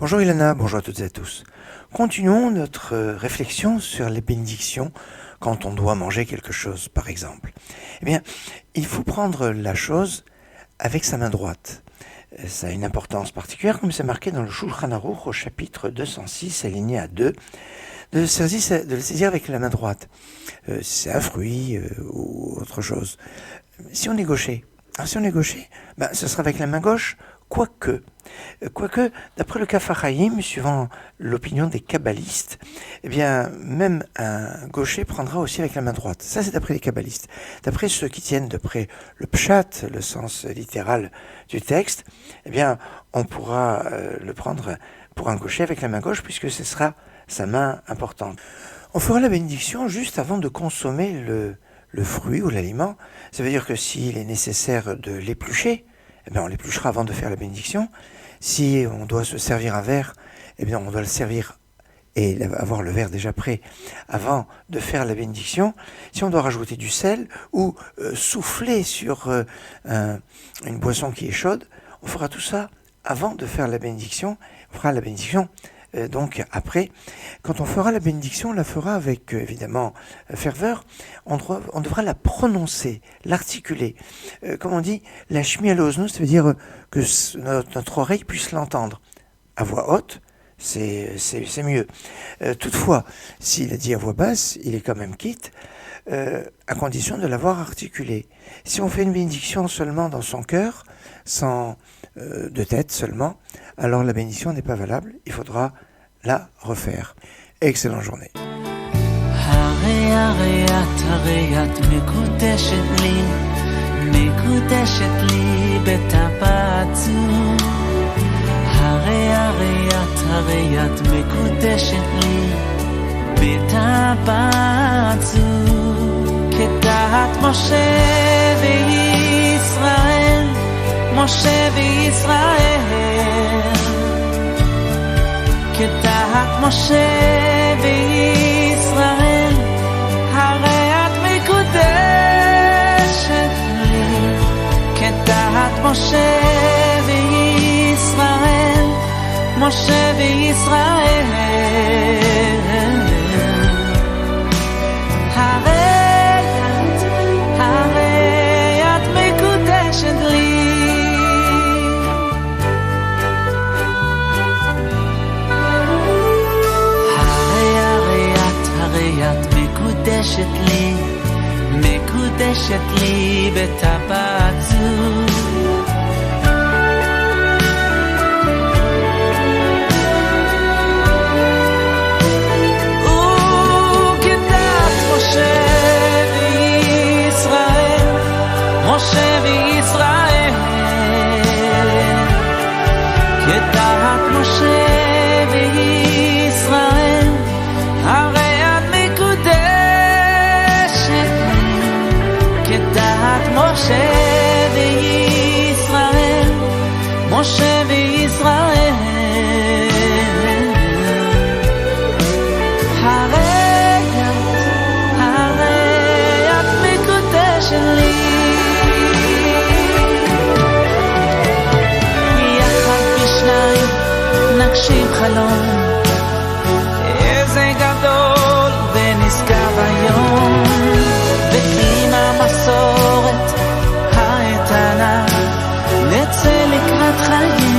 Bonjour Ilana, bonjour à toutes et à tous. Continuons notre réflexion sur les bénédictions quand on doit manger quelque chose, par exemple. Eh bien, il faut prendre la chose avec sa main droite. Ça a une importance particulière, comme c'est marqué dans le Shulchan Aruch au chapitre 206, alinéa 2, de le saisir avec la main droite. C'est un fruit ou autre chose. Si on est gaucher, ce sera avec la main gauche, quoique, d'après le Kaf HaChaim, suivant l'opinion des kabbalistes, eh bien, même un gaucher prendra aussi avec la main droite. Ça, c'est d'après les kabbalistes. D'après ceux qui tiennent d'après le pshat, le sens littéral du texte, eh bien, on pourra le prendre pour un gaucher avec la main gauche, puisque ce sera sa main importante. On fera la bénédiction juste avant de consommer le fruit ou l'aliment. Ça veut dire que s'il est nécessaire de l'éplucher, eh bien, on l'épluchera avant de faire la bénédiction. Si on doit se servir un verre, eh bien, on doit le servir et avoir le verre déjà prêt avant de faire la bénédiction. Si on doit rajouter du sel ou souffler sur une boisson qui est chaude, on fera tout ça avant de faire la bénédiction. On fera la bénédiction donc après. Quand on fera la bénédiction, on la fera avec évidemment ferveur. On devra la prononcer, l'articuler. Comme on dit, la shmi'a l'ozno, ça veut dire que notre oreille puisse l'entendre. À voix haute, c'est mieux. Toutefois, s'il a dit à voix basse, il est quand même quitte, à condition de l'avoir articulé. Si on fait une bénédiction seulement dans son cœur, sans de tête seulement, alors la bénédiction n'est pas valable, il faudra la refaire. Excellente journée. הרי את מקודשת לי בטבעת זו. הרי את מקודשת לי בטבעת זו. כדעת משה וישראל, כדעת משה וישראל, הרי את מקודשת לי, כדעת משה וישראל, משה וישראל, הרי את מקודשת לי. את מקודשת לי בטבעת זו. וכדעת משה וישראל, כדעת משה וישראל, הרי משה וישראל, משה וישראל, הרי את מקודשת לי. יחד בשניים נגשים חלום, איזה גדול ונשגב היום, ועם המסורת האיתנה נצא לקראת חיים.